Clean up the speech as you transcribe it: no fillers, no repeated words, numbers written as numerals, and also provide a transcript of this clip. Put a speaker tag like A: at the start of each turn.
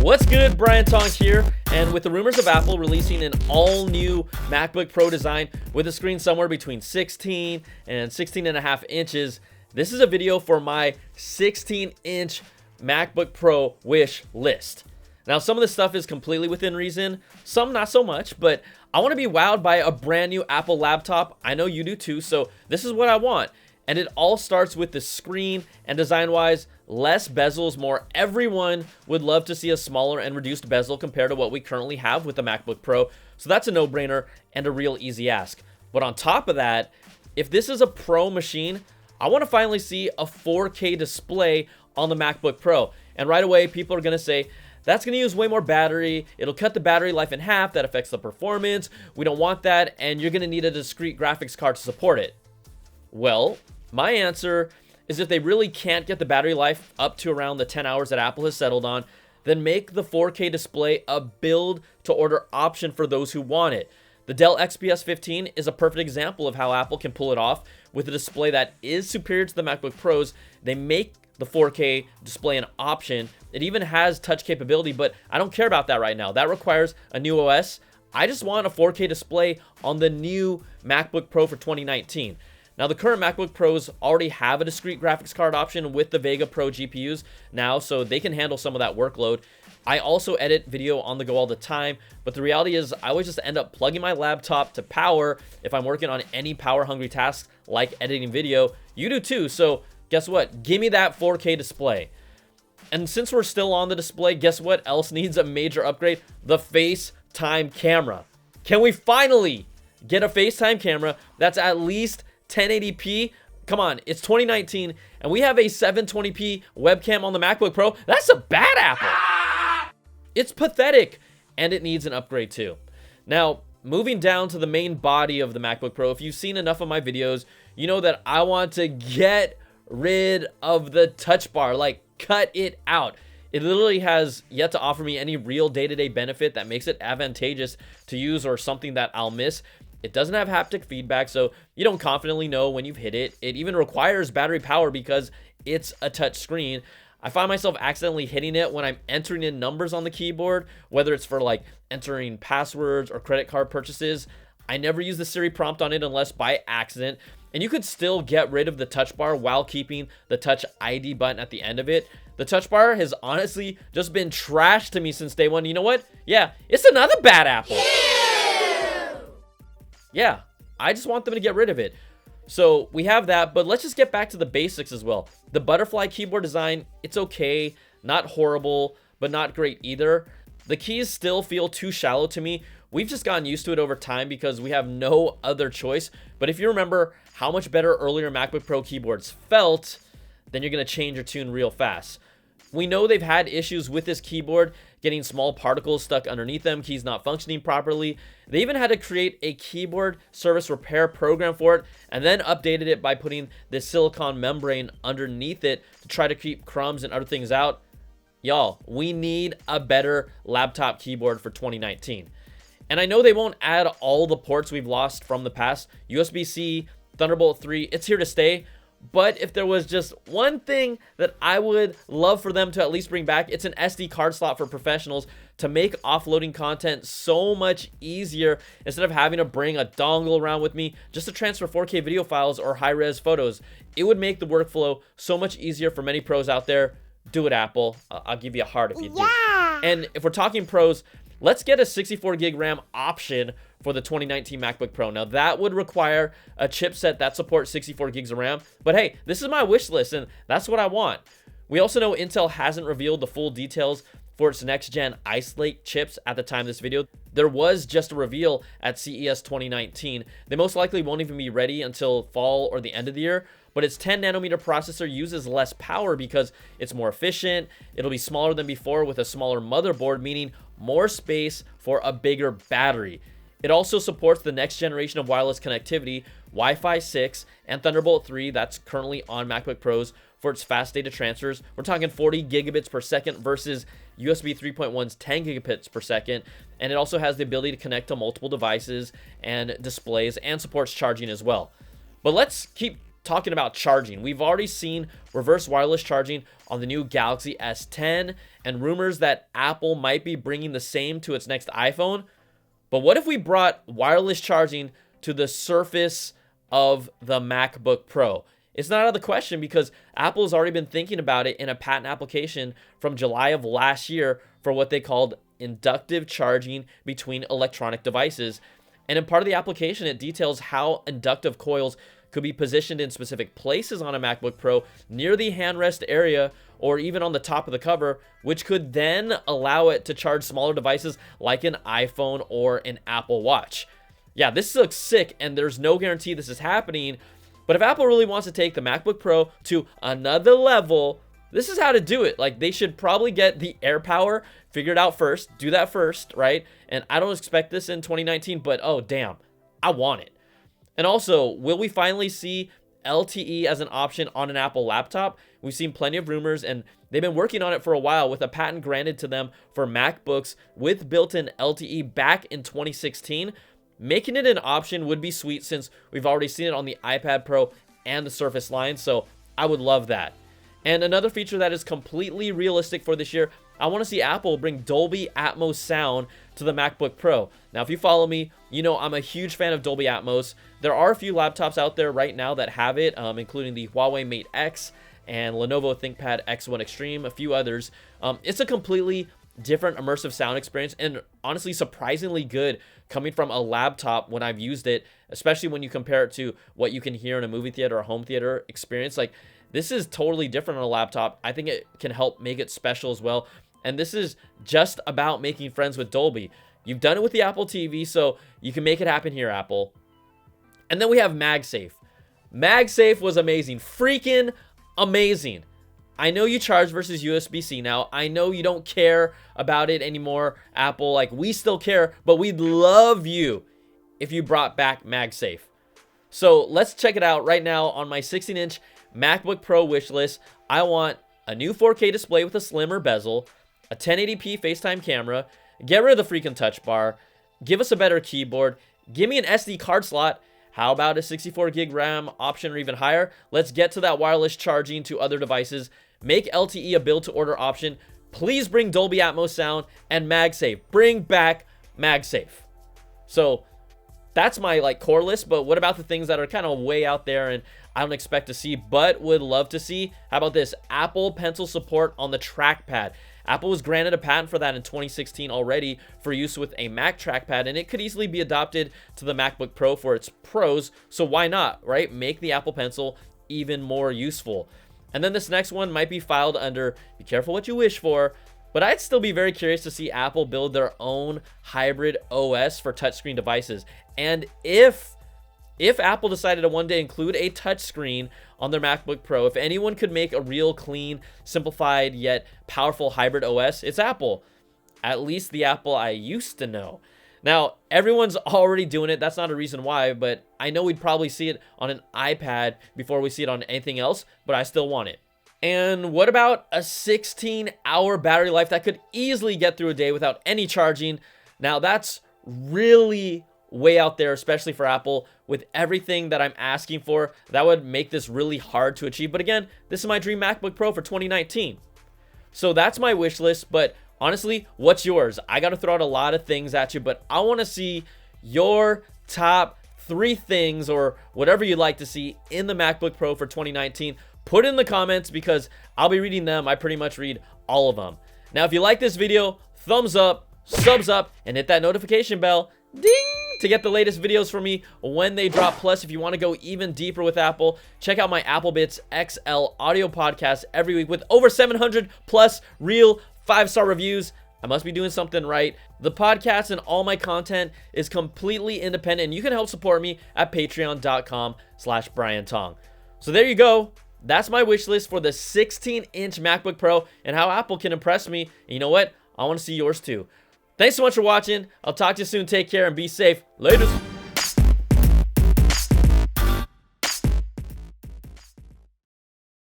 A: What's good? Brian Tong here, and with the rumors of Apple releasing an all-new MacBook Pro design with a screen somewhere between 16 and 16.5 inches, this is a video for my 16-inch MacBook Pro wish list. Now, some of this stuff is completely within reason, some not so much, but I want to be wowed by a brand new Apple laptop. I know you do too, so this is what I want. And it all starts with the screen, and design-wise, less bezels, more. Everyone would love to see a smaller and reduced bezel compared to what we currently have with the MacBook Pro. So that's a no-brainer and a real easy ask. But on top of that, if this is a Pro machine, I want to finally see a 4K display on the MacBook Pro. And right away, people are going to say, that's going to use way more battery. It'll cut the battery life in half. That affects the performance. We don't want that. And you're going to need a discrete graphics card to support it. Well, my answer is if they really can't get the battery life up to around the 10 hours that Apple has settled on, then make the 4K display a build-to-order option for those who want it. The Dell XPS 15 is a perfect example of how Apple can pull it off with a display that is superior to the MacBook Pros. They make the 4K display an option. It even has touch capability, but I don't care about that right now. That requires a new OS. I just want a 4K display on the new MacBook Pro for 2019. Now, the current MacBook Pros already have a discrete graphics card option with the Vega Pro GPUs now, so they can handle some of that workload. I also edit video on the go all the time, but the reality is I always just end up plugging my laptop to power if I'm working on any power-hungry tasks like editing video. You do too, so guess what? Give me that 4K display. And since we're still on the display, guess what else needs a major upgrade? The FaceTime camera. Can we finally get a FaceTime camera that's at least 1080p? Come on, it's 2019 and we have a 720p webcam on the MacBook Pro. That's a bad apple. It's pathetic, and it needs an upgrade too. Now, moving down to the main body of the MacBook Pro, if you've seen enough of my videos, you know that I want to get rid of the touch bar, like cut it out. It literally has yet to offer me any real day-to-day benefit that makes it advantageous to use or something that I'll miss. It doesn't have haptic feedback, so you don't confidently know when you've hit it. It even requires battery power because it's a touch screen. I find myself accidentally hitting it when I'm entering in numbers on the keyboard, whether it's for like entering passwords or credit card purchases. I never use the Siri prompt on it unless by accident. And you could still get rid of the touch bar while keeping the touch ID button at the end of it. The touch bar has honestly just been trash to me since day one. You know what? Yeah, it's another bad apple. Yeah, I just want them to get rid of it. So we have that, but let's just get back to the basics as well. The butterfly keyboard design, it's okay, not horrible, but not great either. The keys still feel too shallow to me. We've just gotten used to it over time because we have no other choice. But if you remember how much better earlier MacBook Pro keyboards felt, then you're gonna change your tune real fast. We know they've had issues with this keyboard, getting small particles stuck underneath them, keys not functioning properly. They even had to create a keyboard service repair program for it and then updated it by putting this silicone membrane underneath it to try to keep crumbs and other things out. Y'all, we need a better laptop keyboard for 2019. And I know they won't add all the ports we've lost from the past. USB-C, Thunderbolt 3, it's here to stay. But if there was just one thing that I would love for them to at least bring back, it's an SD card slot for professionals to make offloading content so much easier instead of having to bring a dongle around with me just to transfer 4K video files or high-res photos. It would make the workflow so much easier for many pros out there. Do it, Apple. I'll give you a heart if you do. And if we're talking pros, let's get a 64 gig RAM option for the 2019 MacBook Pro. Now, that would require a chipset that supports 64 gigs of RAM. But hey, this is my wish list, and that's what I want. We also know Intel hasn't revealed the full details for its next-gen Ice Lake chips at the time of this video. There was just a reveal at CES 2019. They most likely won't even be ready until fall or the end of the year. But its 10nm processor uses less power because it's more efficient. It'll be smaller than before with a smaller motherboard, meaning more space for a bigger battery. It also supports the next generation of wireless connectivity, Wi-Fi 6 and Thunderbolt 3 that's currently on MacBook Pros for its fast data transfers. We're talking 40 gigabits per second versus USB 3.1's 10 gigabits per second. And it also has the ability to connect to multiple devices and displays and supports charging as well. But let's keep talking about charging. We've already seen reverse wireless charging on the new Galaxy S10 and rumors that Apple might be bringing the same to its next iPhone. But what if we brought wireless charging to the surface of the MacBook Pro? It's not out of the question because Apple's already been thinking about it in a patent application from July of last year for what they called inductive charging between electronic devices. And in part of the application, it details how inductive coils could be positioned in specific places on a MacBook Pro near the handrest area or even on the top of the cover, which could then allow it to charge smaller devices like an iPhone or an Apple Watch. Yeah, this looks sick, and there's no guarantee this is happening. But if Apple really wants to take the MacBook Pro to another level, this is how to do it. Like, they should probably get the AirPower figured out first, do that first, right? And I don't expect this in 2019, but oh, damn, I want it. And also, will we finally see LTE as an option on an Apple laptop? We've seen plenty of rumors, and they've been working on it for a while with a patent granted to them for MacBooks with built-in LTE back in 2016. Making it an option would be sweet since we've already seen it on the iPad Pro and the Surface line, so I would love that. And another feature that is completely realistic for this year, I want to see Apple bring Dolby Atmos sound to the MacBook Pro. Now, if you follow me, you know I'm a huge fan of Dolby Atmos. There are a few laptops out there right now that have it, including the Huawei Mate X and Lenovo ThinkPad X1 Extreme, a few others. It's a completely different immersive sound experience and honestly surprisingly good coming from a laptop when I've used it, especially when you compare it to what you can hear in a movie theater or home theater experience. Like, this is totally different on a laptop. I think it can help make it special as well. And this is just about making friends with Dolby. You've done it with the Apple TV, so you can make it happen here, Apple. And then we have MagSafe. MagSafe was amazing. Freaking amazing. I know you charge versus USB-C now. I know you don't care about it anymore, Apple. Like, we still care, but we'd love you if you brought back MagSafe. So let's check it out right now on my 16-inch MacBook Pro wish list. I want a new 4K display with a slimmer bezel, a 1080p FaceTime camera, get rid of the freaking touch bar, give us a better keyboard, give me an SD card slot. How about a 64 gig RAM option or even higher? Let's get to that wireless charging to other devices. Make LTE a build to order option. Please bring Dolby Atmos sound and MagSafe. Bring back MagSafe. So that's my core list, but what about the things that are kind of way out there and I don't expect to see but would love to see? How about this? Apple Pencil support on the trackpad. Apple was granted a patent for that in 2016 already for use with a Mac trackpad, and it could easily be adopted to the MacBook Pro for its pros, so why not, right? Make the Apple Pencil even more useful. And then this next one might be filed under be careful what you wish for, but I'd still be very curious to see Apple build their own hybrid OS for touchscreen devices. And if Apple decided to one day include a touchscreen on their MacBook Pro, if anyone could make a real clean, simplified, yet powerful hybrid OS, it's Apple. At least the Apple I used to know. Now, everyone's already doing it. That's not a reason why, but I know we'd probably see it on an iPad before we see it on anything else, but I still want it. And what about a 16-hour battery life that could easily get through a day without any charging? Now, that's really way out there, especially for Apple. With everything that I'm asking for, that would make this really hard to achieve. But again, this is my dream MacBook Pro for 2019. So that's my wish list, but honestly, what's yours? I got to throw out a lot of things at you, but I want to see your top 3 things or whatever you'd like to see in the MacBook Pro for 2019. Put in the comments because I'll be reading them. I pretty much read all of them. Now, if you like this video, thumbs up, subs up, and hit that notification bell, ding, to get the latest videos from me when they drop. Plus, if you want to go even deeper with Apple, check out my Apple Bits XL audio podcast every week with over 700 plus real 5-star reviews. I must be doing something right. The podcast and all my content is completely independent, and you can help support me at patreon.com/BrianTong. So there you go. That's my wish list for the 16-inch MacBook Pro and how Apple can impress me. And you know what? I want to see yours too. Thanks so much for watching. I'll talk to you soon. Take care and be safe. Laters.